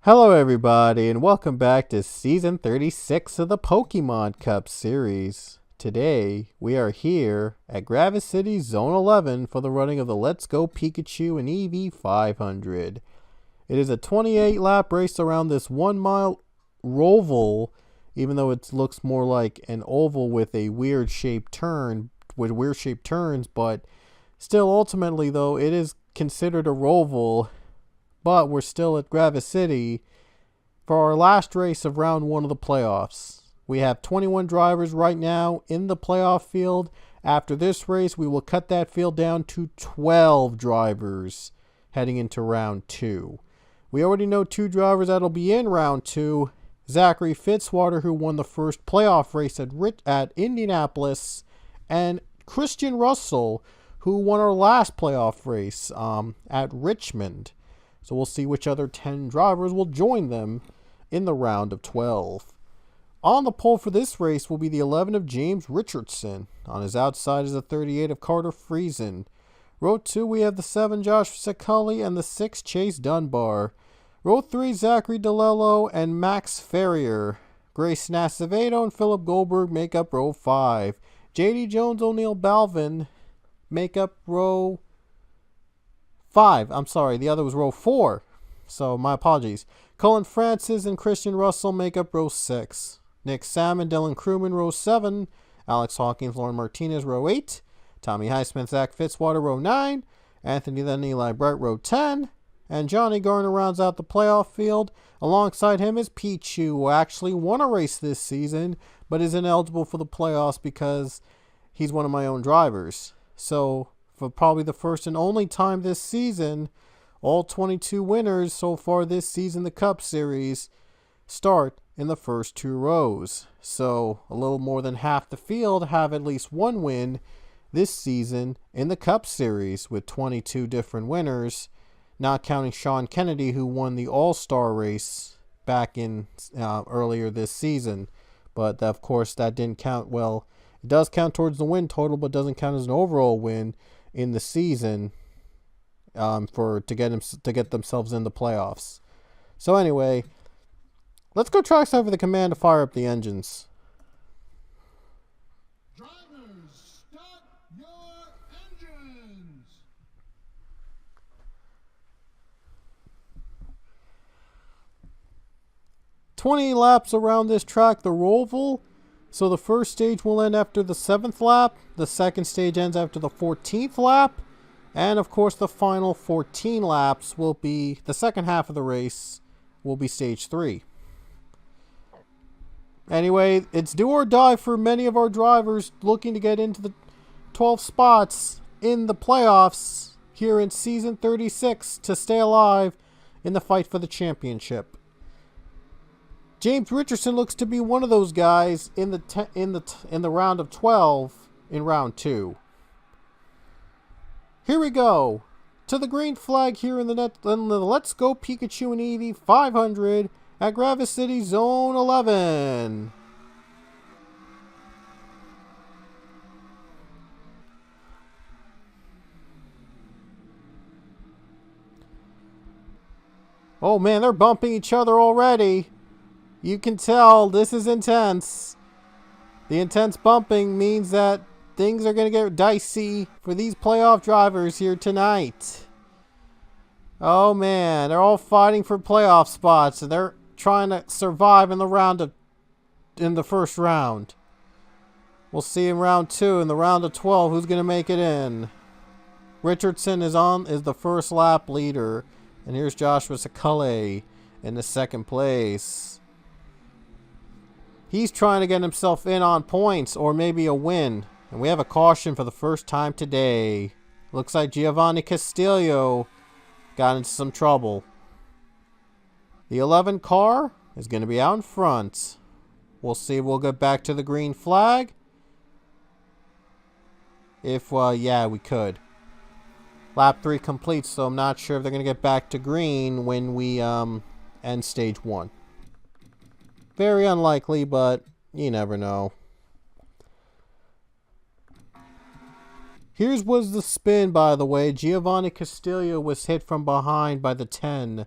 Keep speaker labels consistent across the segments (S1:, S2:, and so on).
S1: Hello everybody and welcome back to Season 36 of the Pokemon Cup series. Today, we are here at Gravis City Zone 11 for the running of the Let's Go Pikachu and EV 500. It is a 28 lap race around this 1 mile roval, even though it looks more like an oval with a weird shaped turn, with weird shaped turns, but still ultimately though, it is considered a roval. But we're still at Gravis City for our last race of round 1 of the playoffs. We have 21 drivers right now in the playoff field. After this race, we will cut that field down to 12 drivers heading into round 2. We already know 2 drivers that'll be in round 2. Zachary Fitzwater, who won the first playoff race at Indianapolis, and Christian Russell, who won our last playoff race at Richmond. So we'll see which other 10 drivers will join them in the round of 12. On the pole for this race will be the 11 of James Richardson. On his outside is the 38 of Carter Friesen. Row 2 we have the 7 Josh Saculli and the 6 Chase Dunbar. Row 3 Zachary DeLello and Max Ferrier. Grace Nacevedo and Philip Goldberg make up row 5. JD Jones O'Neill Balvin make up row 5. I'm sorry, the other was row 4. So my apologies. Colin Francis and Christian Russell make up row 6. Nick Salmon, Dylan Crewman, row 7. Alex Hawkins, Lauren Martinez, row 8. Tommy Highsmith, Zach Fitzwater, row 9. Anthony Then Eli Bright, row 10. And Johnny Garner rounds out the playoff field. Alongside him is Pichu, who actually won a race this season, but is ineligible for the playoffs because he's one of my own drivers. So for probably the first and only time this season, all 22 winners so far this season, the Cup Series, start in the first 2 rows. So a little more than half the field have at least one win this season in the Cup Series with 22 different winners, not counting Sean Kennedy, who won the All-Star race back in earlier this season. But of course that didn't count. Well, it does count towards the win total, but doesn't count as an overall win in the season to get themselves in the playoffs. So anyway, let's go trackside for the command to fire up the engines.
S2: Drivers, start your engines.
S1: "20 laps around this track, the Roval. So the first stage will end after the 7th lap. The second stage ends after the 14th lap. And of course the final 14 laps will be, the second half of the race will be stage 3. Anyway, it's do or die for many of our drivers looking to get into the 12 spots in the playoffs here in Season 36 to stay alive in the fight for the championship. James Richardson looks to be one of those guys in the round of 12 in round 2. Here we go to the green flag here in the Let's Go Pikachu and Eevee 500 at Gravis City Zone 11. Oh man, they're bumping each other already. You can tell this is intense. The intense bumping means that things are going to get dicey for these playoff drivers here tonight. Oh man, they're all fighting for playoff spots, and they're trying to survive in the first round. We'll see in round 2, in the round of 12, who's going to make it in. Richardson is the first lap leader, and here's Joshua Saculli in the second place. He's trying to get himself in on points or maybe a win. And we have a caution for the first time today. Looks like Giovanni Castillo got into some trouble. The 11 car is going to be out in front. We'll see. We'll get back to the green flag. If, yeah, we could. Lap 3 complete, so I'm not sure if they're going to get back to green when we end stage 1. Very unlikely, but you never know. Here's was the spin, by the way. Giovanni Castillo was hit from behind by the 10.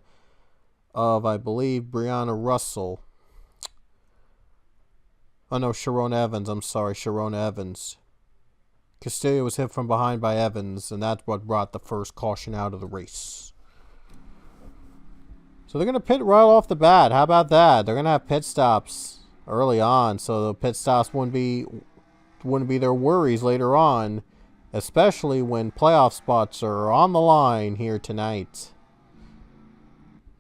S1: of, I believe, Brianna Russell. Oh no, Sharon Evans. I'm sorry, Sharon Evans. Castillo was hit from behind by Evans, and that's what brought the first caution out of the race. So they're going to pit right off the bat. How about that? They're going to have pit stops early on, so the pit stops wouldn't be their worries later on, especially when playoff spots are on the line here tonight.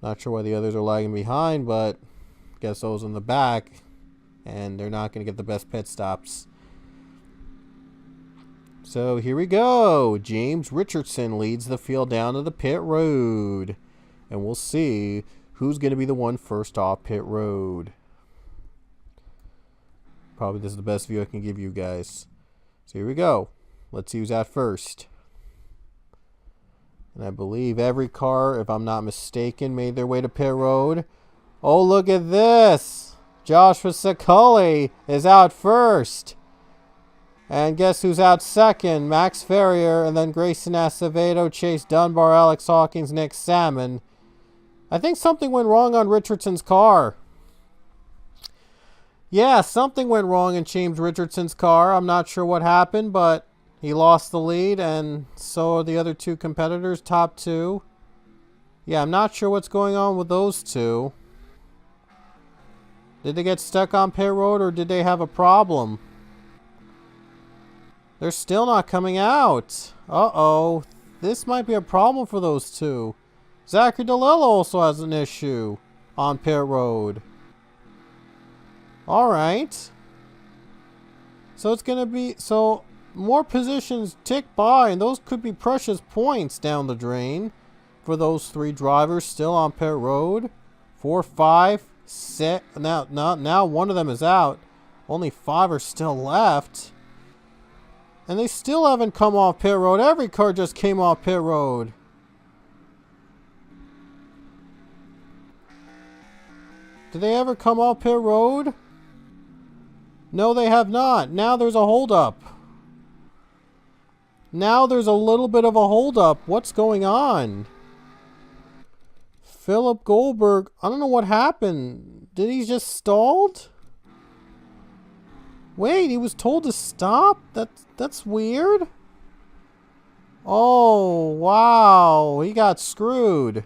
S1: Not sure why the others are lagging behind, but guess those in the back, and they're not going to get the best pit stops. So here we go. James Richardson leads the field down to the pit road. And we'll see who's going to be the one first off pit road. Probably this is the best view I can give you guys. So here we go. Let's see who's out first. And I believe every car, if I'm not mistaken, made their way to pit road. Oh, look at this. Joshua Scully is out first. And guess who's out second? Max Ferrier, and then Grayson Acevedo, Chase Dunbar, Alex Hawkins, Nick Salmon. I think something went wrong on Richardson's car. Yeah, something went wrong in James Richardson's car. I'm not sure what happened, but he lost the lead, and so are the other two competitors, top two. Yeah, I'm not sure what's going on with those two. Did they get stuck on pit road, or did they have a problem? They're still not coming out. Uh-oh. This might be a problem for those two. Zachary DeLillo also has an issue on pit road. Alright. So it's going to be... So, more positions tick by, and those could be precious points down the drain for those three drivers still on pit road. 4, 5, 6... Now one of them is out. Only 5 are still left. And they still haven't come off pit road. Every car just came off pit road. Did they ever come off pit road? No, they have not. Now there's a holdup. Now there's a little bit of a holdup. What's going on? Philip Goldberg. I don't know what happened. Did he just stalled? Wait, he was told to stop? That's weird. Oh, wow. He got screwed.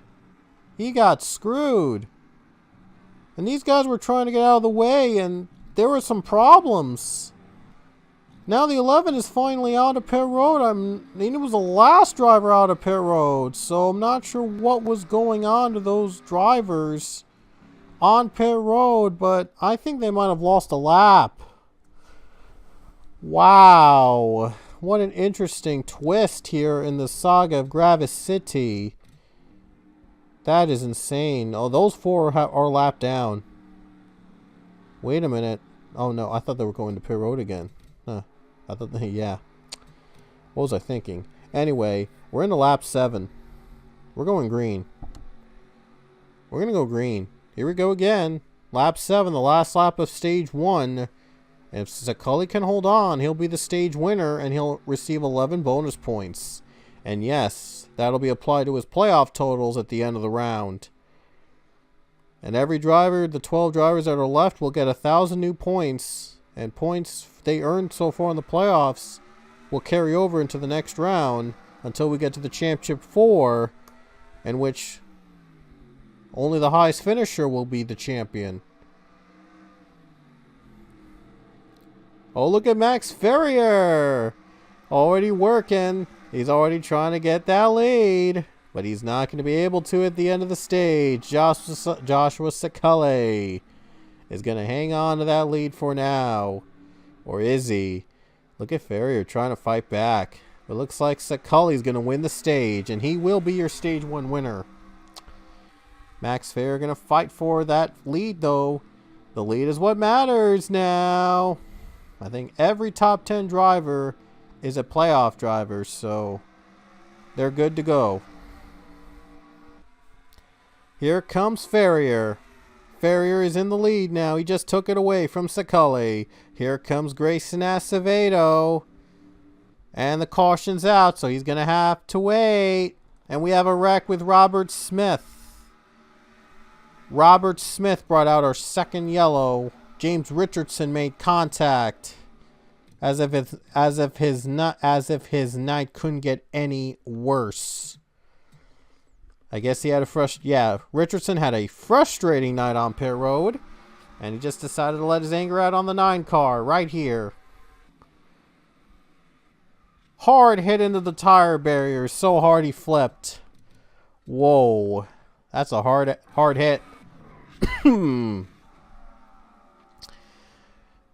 S1: He got screwed. And these guys were trying to get out of the way, and there were some problems. Now the 11 is finally out of pit road. I mean, it was the last driver out of pit road, so I'm not sure what was going on to those drivers on pit road, but I think they might have lost a lap. Wow. What an interesting twist here in the saga of Gravis City. That is insane. Oh, those 4 are lapped down. Wait a minute. Oh, no. I thought they were going to pit road again. Huh. I thought they... Yeah. What was I thinking? Anyway, we're into lap 7. We're going green. We're going to go green. Here we go again. Lap 7, the last lap of stage 1. And if Scully can hold on, he'll be the stage winner, and he'll receive 11 bonus points. And yes, that'll be applied to his playoff totals at the end of the round. And every driver, the 12 drivers that are left, will get 1,000 new points. And points they earned so far in the playoffs will carry over into the next round until we get to the Championship 4, in which only the highest finisher will be the champion. Oh, look at Max Ferrier! Already working. He's already trying to get that lead. But he's not going to be able to at the end of the stage. Joshua Scully is going to hang on to that lead for now. Or is he? Look at Ferrier trying to fight back. It looks like Scully's going to win the stage. And he will be your stage 1 winner. Max Ferrier going to fight for that lead, though. The lead is what matters now. I think every top 10 driver is a playoff driver, so they're good to go. Here comes Ferrier. Ferrier is in the lead now. He just took it away from Scully. Here comes Grayson Acevedo. And the caution's out, so he's going to have to wait. And we have a wreck with Robert Smith. Robert Smith brought out our second yellow. James Richardson made contact. As if his night couldn't get any worse. I guess he had Richardson had a frustrating night on pit road, and he just decided to let his anger out on the 9 car right here. Hard hit into the tire barrier, so hard he flipped. Whoa, that's a hard hit.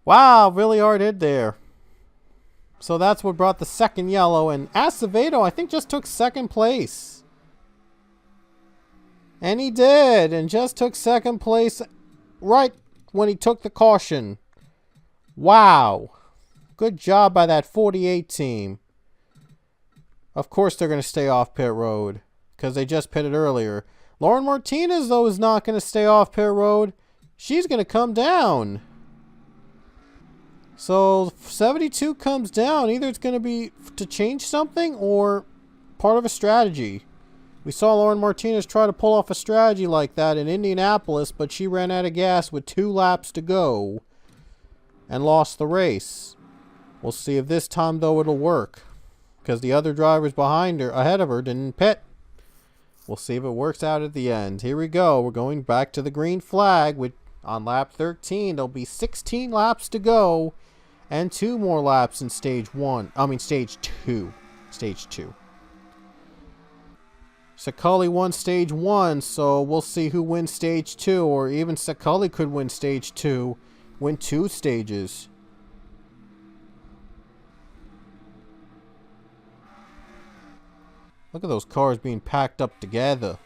S1: Wow, really hard hit there. So that's what brought the second yellow, and Acevedo, I think, just took second place. And he did, and just took second place right when he took the caution. Wow. Good job by that 48 team. Of course they're going to stay off pit road, because they just pitted earlier. Lauren Martinez, though, is not going to stay off pit road. She's going to come down. So 72 comes down. Either it's going to be to change something or part of a strategy. We saw Lauren Martinez try to pull off a strategy like that in Indianapolis, but she ran out of gas with 2 laps to go and lost the race. We'll see if this time, though, it'll work, because the other drivers ahead of her didn't pit. We'll see if it works out at the end. Here we go. We're going back to the green flag on lap 13. There'll be 16 laps to go. And 2 more laps in stage 2. Stage 2. Sakali won stage 1, so we'll see who wins stage 2. Or even Sakali could win stage 2. Win 2 stages. Look at those cars being packed up together.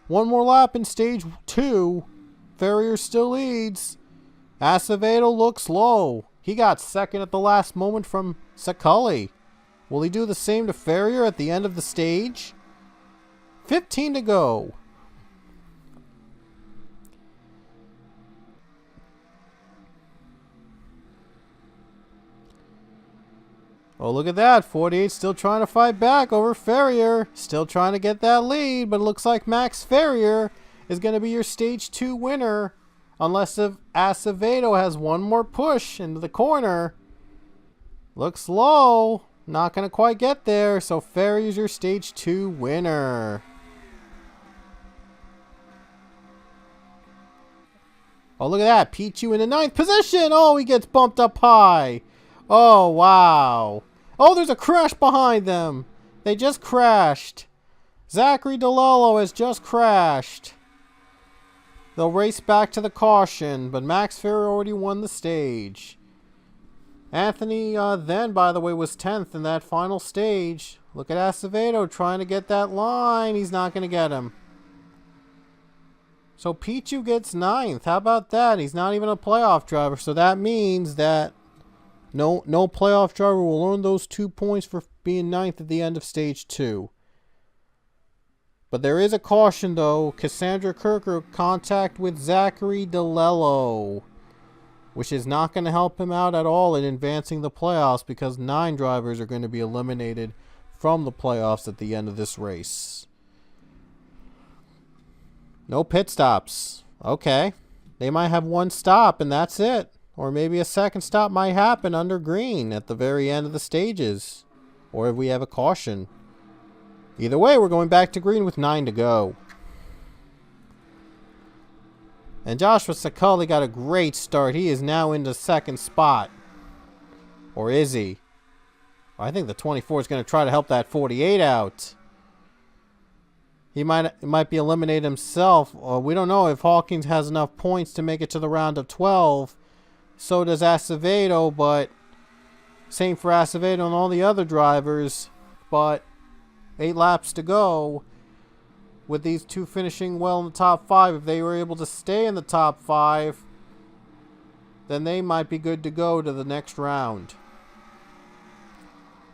S1: 1 more lap in stage 2. Ferrier still leads. Acevedo looks low. He got second at the last moment from Sakali. Will he do the same to Ferrier at the end of the stage? 15 to go. Oh, look at that. 48 still trying to fight back over Ferrier. Still trying to get that lead, but it looks like Max Ferrier is going to be your stage 2 winner. Unless if Acevedo has 1 more push into the corner. Looks low. Not going to quite get there. So Ferrier's your stage 2 winner. Oh, look at that. Pichu in the 9th position. Oh, he gets bumped up high. Oh, wow. Oh, there's a crash behind them. They just crashed. Zachary DeLello has just crashed. They'll race back to the caution, but Max Ferrier already won the stage. Anthony then, by the way, was 10th in that final stage. Look at Acevedo trying to get that line. He's not going to get him. So Pichu gets 9th. How about that? He's not even a playoff driver, so that means that no playoff driver will earn those 2 points for being 9th at the end of stage 2. But there is a caution, though. Cassandra Kirker contact with Zachary DeLello, which is not going to help him out at all in advancing the playoffs, because 9 drivers are going to be eliminated from the playoffs at the end of this race. No pit stops. Okay. They might have 1 stop, and that's it. Or maybe a second stop might happen under green at the very end of the stages. Or if we have a caution. Either way, we're going back to green with 9 to go. And Joshua Sakali got a great start. He is now in the 2nd spot. Or is he? I think the 24 is going to try to help that 48 out. He might be eliminated himself. We don't know if Hawkins has enough points to make it to the round of 12. So does Acevedo, but same for Acevedo and all the other drivers. But 8 laps to go. With these 2 finishing well in the top 5, if they were able to stay in the top 5, then they might be good to go to the next round.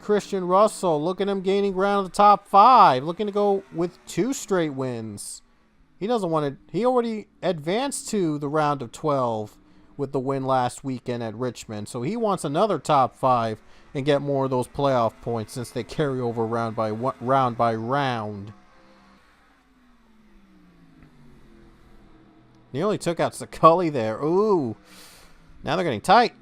S1: Christian Russell, look at him gaining ground in the top 5, looking to go with 2 straight wins. He doesn't want to. He already advanced to the round of 12 with the win last weekend at Richmond, so he wants another top 5 and get more of those playoff points since they carry over round by round. Nearly took out Scully there. Ooh. Now they're getting tight.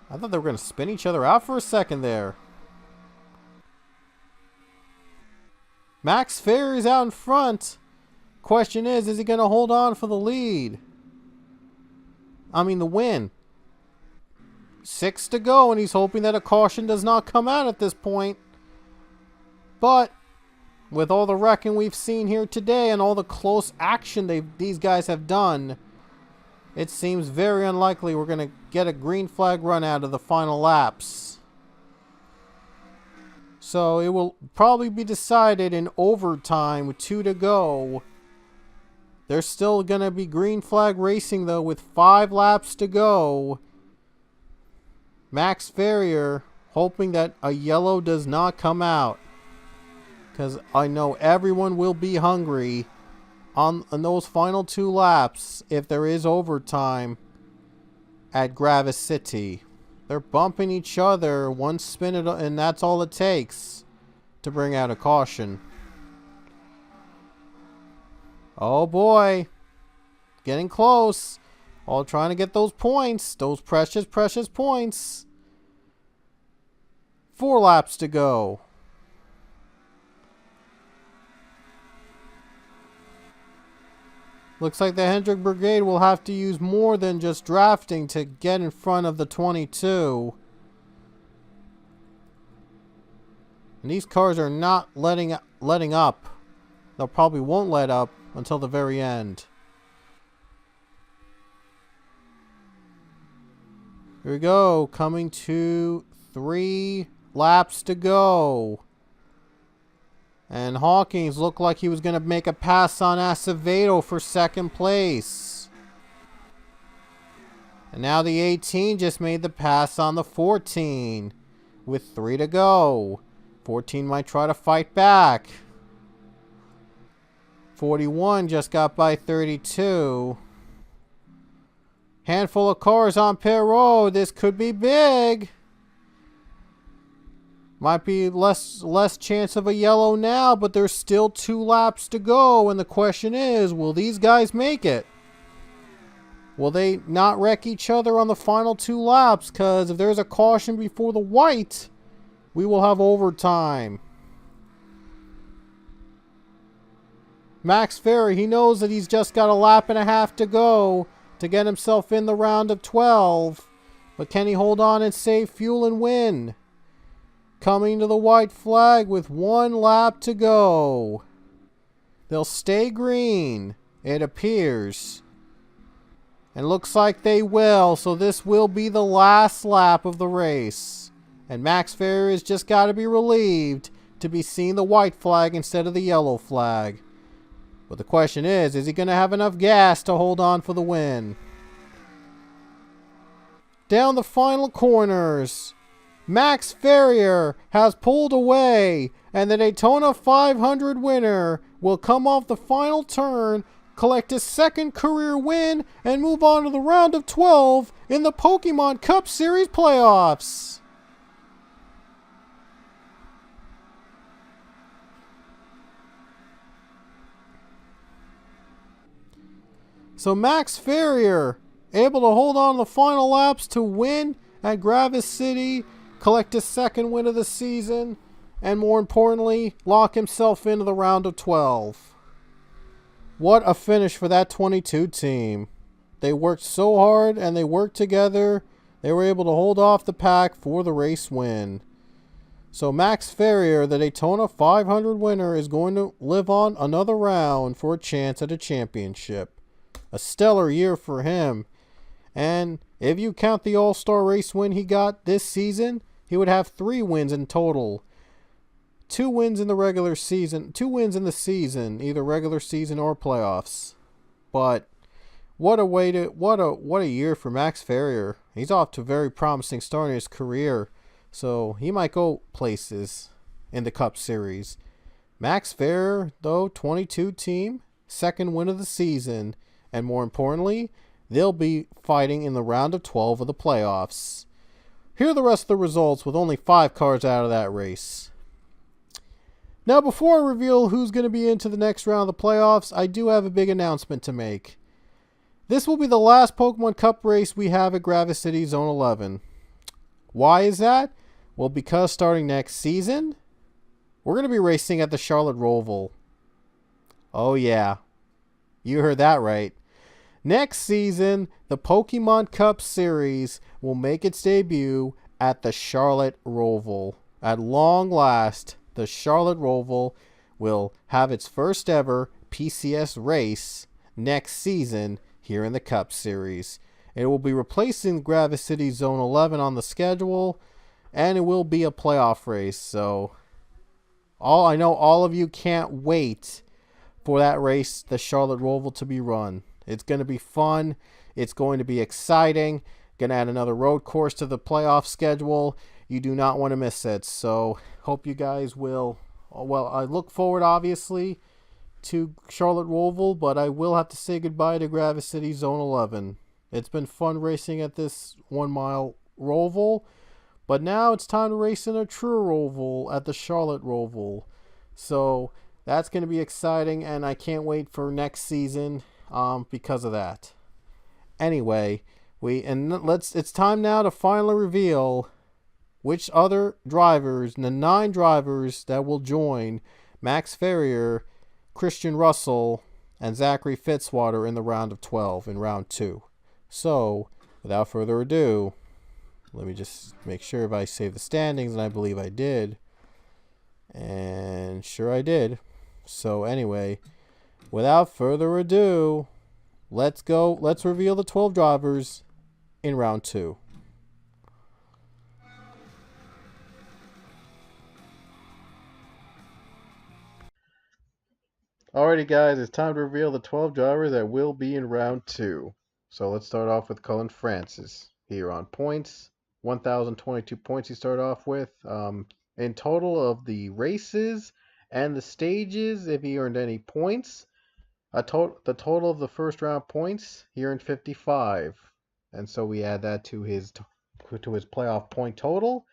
S1: I thought they were going to spin each other out for a second there. Max Ferrier's out in front. Question is he going to hold on for the lead? I mean, the win. 6 to go, and he's hoping that a caution does not come out at this point. But with all the wrecking we've seen here today and all the close action these guys have done, it seems very unlikely we're going to get a green flag run out of the final laps. So it will probably be decided in overtime with 2 to go. There's still going to be green flag racing, though, with 5 laps to go. Max Ferrier hoping that a yellow does not come out, because I know everyone will be hungry on those final 2 laps if there is overtime at Gravis City. They're bumping each other, one spin it, and that's all it takes to bring out a caution. Oh boy, getting close. All trying to get those points, those precious, precious points. 4 laps to go. Looks like the Hendrick Brigade will have to use more than just drafting to get in front of the 22. And these cars are not letting up. They'll probably won't let up until the very end. Here we go, coming to 3 laps to go. And Hawkins looked like he was going to make a pass on Acevedo for 2nd place. And now the 18 just made the pass on the 14 with 3 to go. 14 might try to fight back. 41 just got by 32. Handful of cars on pit road. This could be big. Might be less chance of a yellow now, but there's still 2 laps to go. And the question is, will these guys make it? Will they not wreck each other on the final 2 laps? Because if there's a caution before the white, we will have overtime. Max Ferry, he knows that he's just got a lap and a half to go to get himself in the round of 12. But can he hold on and save fuel and win? Coming to the white flag with 1 lap to go. They'll stay green, it appears. And looks like they will, so this will be the last lap of the race. And Max Ferrier has just got to be relieved to be seeing the white flag instead of the yellow flag. But the question is he going to have enough gas to hold on for the win? Down the final corners, Max Ferrier has pulled away, and the Daytona 500 winner will come off the final turn, collect his 2nd career win, and move on to the round of 12 in the Pokemon Cup Series playoffs. So Max Ferrier able to hold on the final laps to win at Gravis City, collect his 2nd win of the season, and more importantly, lock himself into the round of 12. What a finish for that 22 team. They worked so hard and they worked together. They were able to hold off the pack for the race win. So Max Ferrier, the Daytona 500 winner, is going to live on another round for a chance at a championship. A stellar year for him. And if you count the All-Star race win he got this season, he would have 3 wins in total. 2 wins in the regular season, 2 wins in the season, either regular season or playoffs. But what a year for Max Ferrier. He's off to a very promising start in his career. So he might go places in the Cup Series. Max Ferrier, though, 22 team, 2nd win of the season. And more importantly, they'll be fighting in the round of 12 of the playoffs. Here are the rest of the results with only 5 cars out of that race. Now, before I reveal who's going to be into the next round of the playoffs, I do have a big announcement to make. This will be the last Pokemon Cup race we have at Gravis City Zone 11. Why is that? Well, because starting next season, we're going to be racing at the Charlotte Roval. Oh yeah, you heard that right. Next season, the Pokemon Cup Series will make its debut at the Charlotte Roval. At long last, the Charlotte Roval will have its first ever PCS race next season here in the Cup Series. It will be replacing Gravis City Zone 11 on the schedule, and it will be a playoff race. So, I know all of you can't wait for that race, the Charlotte Roval, to be run. It's going to be fun. It's going to be exciting. Going to add another road course to the playoff schedule. You do not want to miss it. So, hope you guys will. Well, I look forward, obviously, to Charlotte Roval, but I will have to say goodbye to Gravis City Zone 11. It's been fun racing at this 1 mile Roval, but now it's time to race in a true Roval at the Charlotte Roval. So, that's going to be exciting, and I can't wait for next season because of that. Anyway, it's time now to finally reveal which other drivers, the 9 drivers that will join Max Ferrier, Christian Russell, and Zachary Fitzwater in the round of 12 in round 2. So, without further ado, let me just make sure if I saved the standings, and I believe I did. And sure I did. So anyway, without further ado, let's go. Let's reveal the 12 drivers in round 2. Alrighty guys, it's time to reveal the 12 drivers that will be in round 2. So let's start off with Cullen Francis here on points. 1,022 points he started off with. In total of the races and the stages, if he earned any points, the total of the first round points, he earned 55. And so we add that to his playoff point total,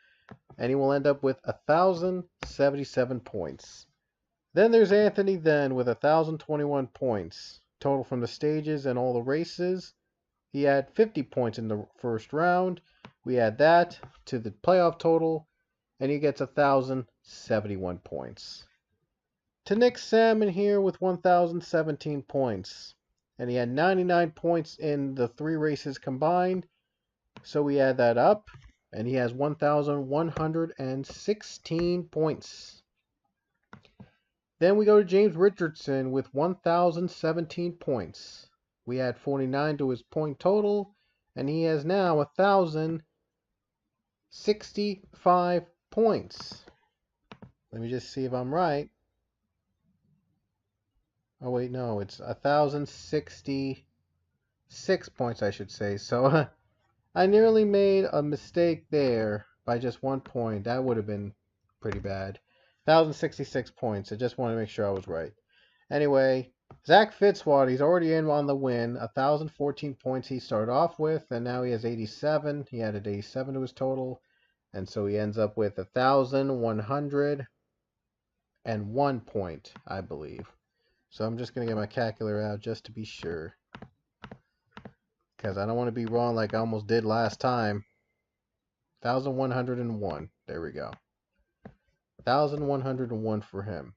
S1: and he will end up with 1,077 points. Then there's Anthony Then with 1,021 points total from the stages and all the races. He had 50 points in the first round. We add that to the playoff total, and he gets 1,071 points. To Nick Salmon here with 1,017 points. And he had 99 points in the 3 races combined. So we add that up, and he has 1,116 points. Then we go to James Richardson with 1,017 points. We add 49 to his point total, and he has now 1,065 points. Let me just see if I'm right. Oh, wait, no, it's 1,066 points, I should say. So I nearly made a mistake there by just 1 point. That would have been pretty bad. 1,066 points. I just want to make sure I was right. Anyway, Zach Fitzwater, he's already in on the win. 1,014 points he started off with, and now he has 87. He added 87 to his total, and so he ends up with 1,101 point, I believe. So I'm just going to get my calculator out just to be sure, because I don't want to be wrong like I almost did last time. 1,101. There we go. 1,101 for him.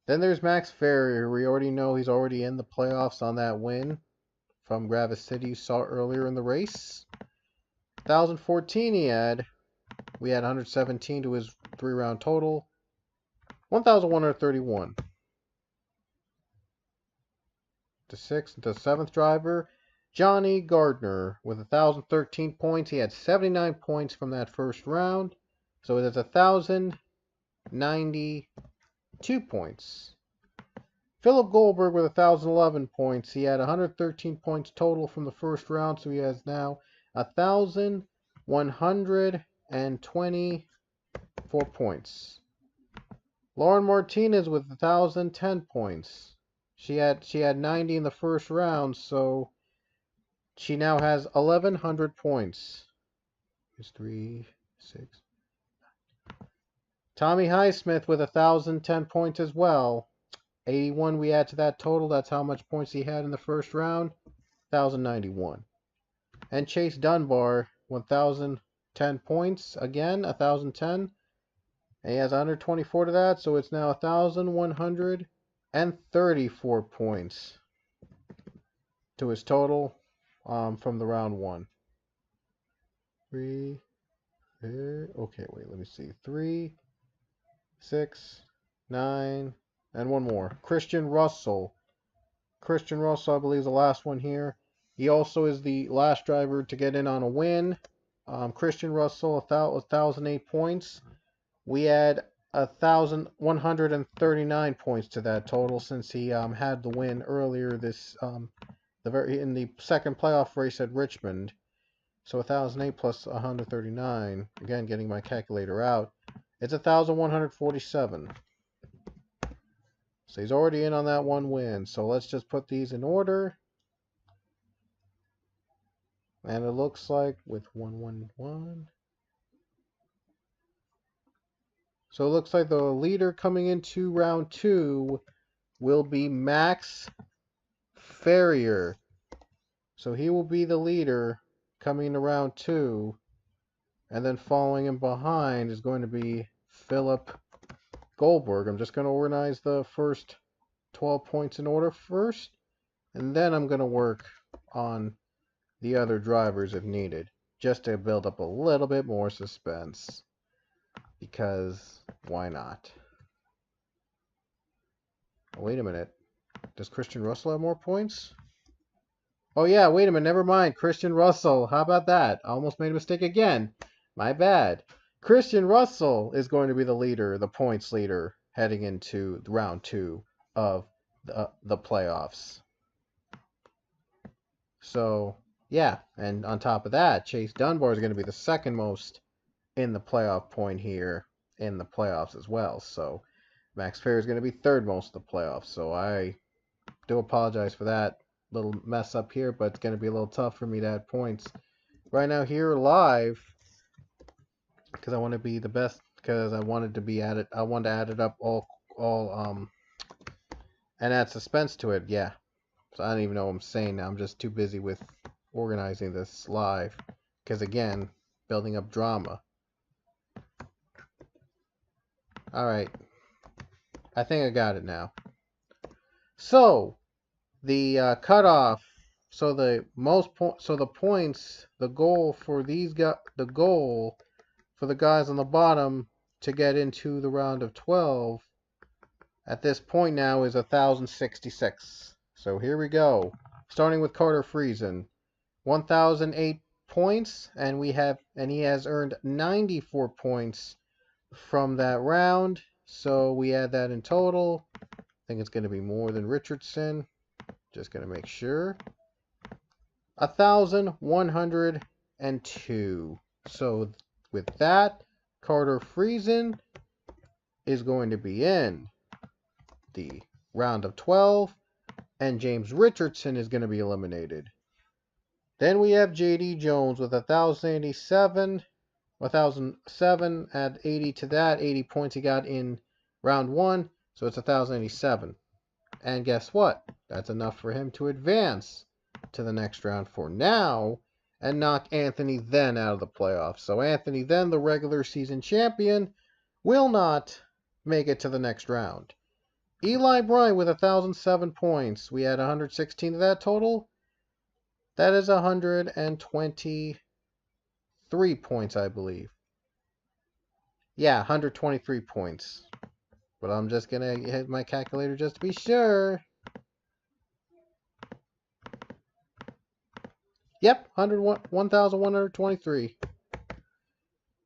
S1: Then there's Max Ferrier. We already know he's already in the playoffs on that win from Gravis City you saw earlier in the race. 1,014 he had. We had 117 to his 3-round total. 1,131. The 7th driver, Johnny Gardner, with 1,013 points. He had 79 points from that first round. So that's 1,092 points. Philip Goldberg with 1,011 points. He had 113 points total from the first round, so he has now 1,124 points. Lauren Martinez with 1,010 points. She had 90 in the first round, so she now has 1,100 points. Here's 3, 6. Tommy Highsmith with 1,010 points as well. 81 we add to that total. That's how much points he had in the first round. 1,091. And Chase Dunbar, 1,010 points. Again, 1,010. And he has 124 to that, so it's now 1,134 points to his total from the round one. Okay, wait, let me see. 3, 6, 9, and one more. Christian Russell. Christian Russell, I believe, is the last one here. He also is the last driver to get in on a win. Christian Russell, 1,008 points. We add 1,139 points to that total since he had the win earlier this in the second playoff race at Richmond. So 1,008 plus 139. Again, getting my calculator out. It's 1,147. So he's already in on that one win. So let's just put these in order. And it looks like with 111. So it looks like the leader coming into round 2 will be Max Ferrier. So he will be the leader coming into round 2. And then following him behind is going to be Philip Goldberg. I'm just going to organize the first 12 points in order first. And then I'm going to work on the other drivers if needed. Just to build up a little bit more suspense. Because why not? Oh, wait a minute. Does Christian Russell have more points? Oh yeah, wait a minute. Never mind. Christian Russell. How about that? I almost made a mistake again. My bad. Christian Russell is going to be the leader, the points leader, heading into round 2 of the playoffs. So, yeah. And on top of that, Chase Dunbar is going to be the second most in the playoff point here in the playoffs as well. So, Max Ferrier is going to be third most in the playoffs. So, I do apologize for that little mess up here, but it's going to be a little tough for me to add points right now here live because I want to be the best because I wanted to be at it. I wanted to add it up all and add suspense to it. Yeah. So I don't even know what I'm saying now. I'm just too busy with organizing this live because again, building up drama. All right. I think I got it now. So, the cutoff. So the points. The goal for these guys. The goal for the guys on the bottom to get into the round of 12 at this point now is 1,066. So here we go. Starting with Carter Friesen, 1,008 points, and he has earned 94 points from that round. So we add that in total. I think it's going to be more than Richardson. Just going to make sure. 1,102. So with that, Carter Friesen is going to be in the round of 12, and James Richardson is going to be eliminated. Then we have J.D. Jones with 1,087. 1,007, add 80 to that, 80 points he got in round 1, so it's 1,087. And guess what? That's enough for him to advance to the next round for now and knock Anthony Then out of the playoffs. So Anthony Then, the regular season champion, will not make it to the next round. Eli Bryant with 1,007 points. We add 116 to that total. That is 123 points, I believe. Yeah, 123 points. But I'm just going to hit my calculator just to be sure. Yep, 1,123.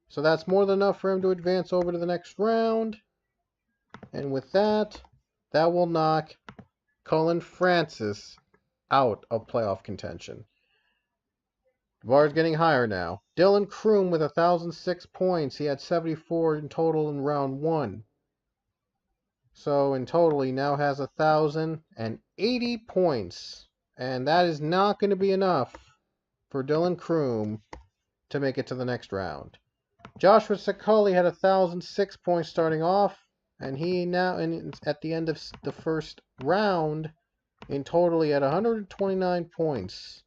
S1: So that's more than enough for him to advance over to the next round. And with that, that will knock Cullen Francis out of playoff contention. The bar is getting higher now. Dylan Kroom with 1,006 points. He had 74 in total in round 1. So in total, he now has 1,080 points. And that is not going to be enough for Dylan Kroom to make it to the next round. Joshua Sakali had 1,006 points starting off, and he now, at the end of the first round, in total he had 129 points.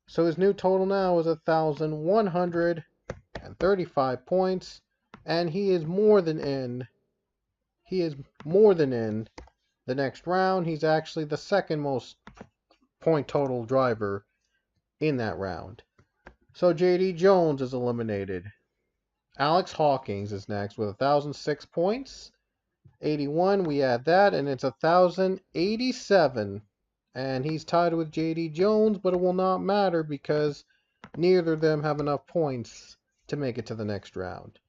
S1: So his new total now is 1,135 points, and he is more than in. He is more than in the next round. He's actually the second most point total driver in that round. So JD Jones is eliminated. Alex Hawkins is next with 1,006 points. 81, we add that, and it's 1,087. And he's tied with JD Jones, but it will not matter because neither of them have enough points to make it to the next round.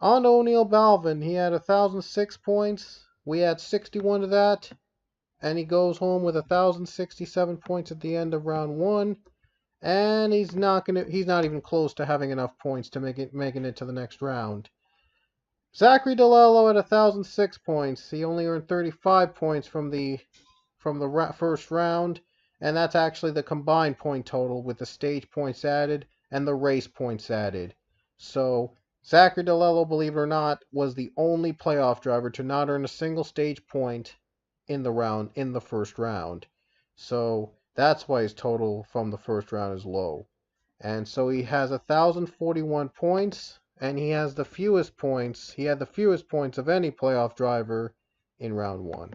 S1: On to O'Neal Balvin, he had 1,006 points. We add 61 to that, and he goes home with 1,067 points at the end of round one. And he's not even close to having enough points to making it to the next round. Zachary DeLello at 1,006 points. He only earned 35 points from the first round, and that's actually the combined point total with the stage points added and the race points added. So Zachary DeLello, believe it or not, was the only playoff driver to not earn a single stage point in the first round. So that's why his total from the first round is low. And so he has 1,041 points, and he has the fewest points. He had the fewest points of any playoff driver in round one.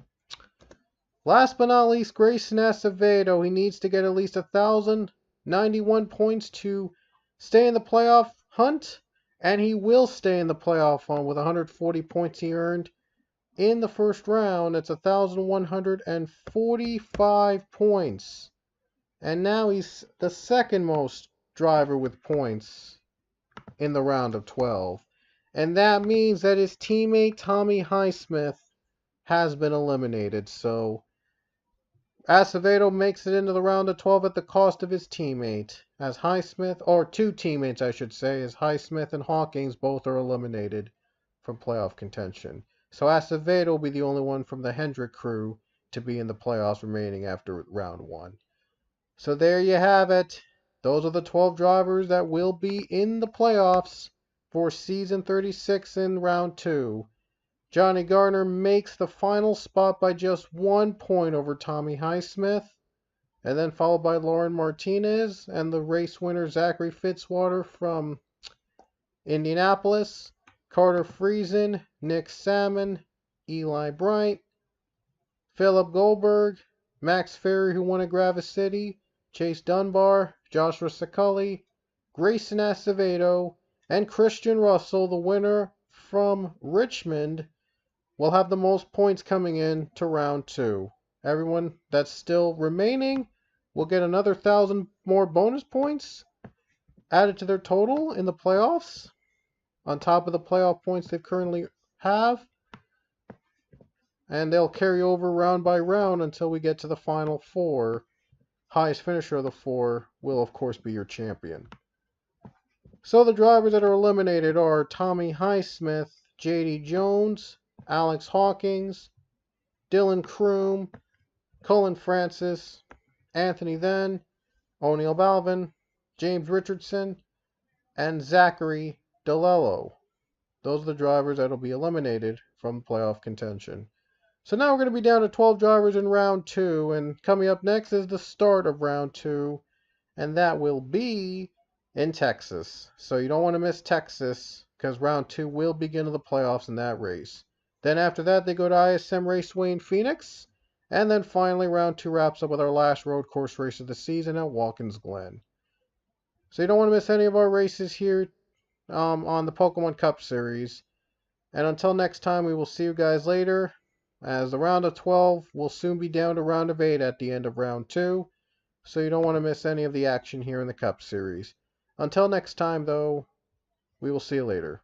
S1: Last but not least, Grayson Acevedo. He needs to get at least 1,091 points to stay in the playoff hunt, and he will stay in the playoff hunt with 140 points he earned in the first round. It's 1,145 points. And now he's the second most driver with points in the round of 12. And that means that his teammate Tommy Highsmith has been eliminated. So Acevedo makes it into the round of 12 at the cost of his teammate. As Highsmith, or two teammates I should say, as Highsmith and Hawkins both are eliminated from playoff contention. So Acevedo will be the only one from the Hendrick crew to be in the playoffs remaining after round one. So there you have it. Those are the 12 drivers that will be in the playoffs for season 36 in round 2. Johnny Gardner makes the final spot by just 1 point over Tommy Highsmith, and then followed by Lauren Martinez and the race winner Zachary Fitzwater from Indianapolis, Carter Friesen, Nick Salmon, Eli Bryant, Philip Goldberg, Max Ferry, who won at Gravis City, Chase Dunbar, Joshua Sakali, Grayson Acevedo, and Christian Russell, the winner from Richmond, will have the most points coming in to round 2. Everyone that's still remaining will get another 1,000 more bonus points added to their total in the playoffs, on top of the playoff points they currently have. And they'll carry over round by round until we get to the final 4. Highest finisher of the 4 will, of course, be your champion. So the drivers that are eliminated are Tommy Highsmith, JD Jones, Alex Hawkins, Dylan Kroom, Cullen Francis, Anthony Then, O'Neal Balvin, James Richardson, and Zachary DeLello. Those are the drivers that will be eliminated from playoff contention. So now we're going to be down to 12 drivers in round 2, and coming up next is the start of round 2, and that will be in Texas. So you don't want to miss Texas, because round 2 will begin the playoffs in that race. Then after that, they go to ISM Raceway in Phoenix, and then finally round 2 wraps up with our last road course race of the season at Watkins Glen. So you don't want to miss any of our races here on the Pokemon Cup Series. And until next time, we will see you guys later, as the round of 12 will soon be down to round of 8 at the end of round 2, so you don't want to miss any of the action here in the Cup Series. Until next time, though, we will see you later.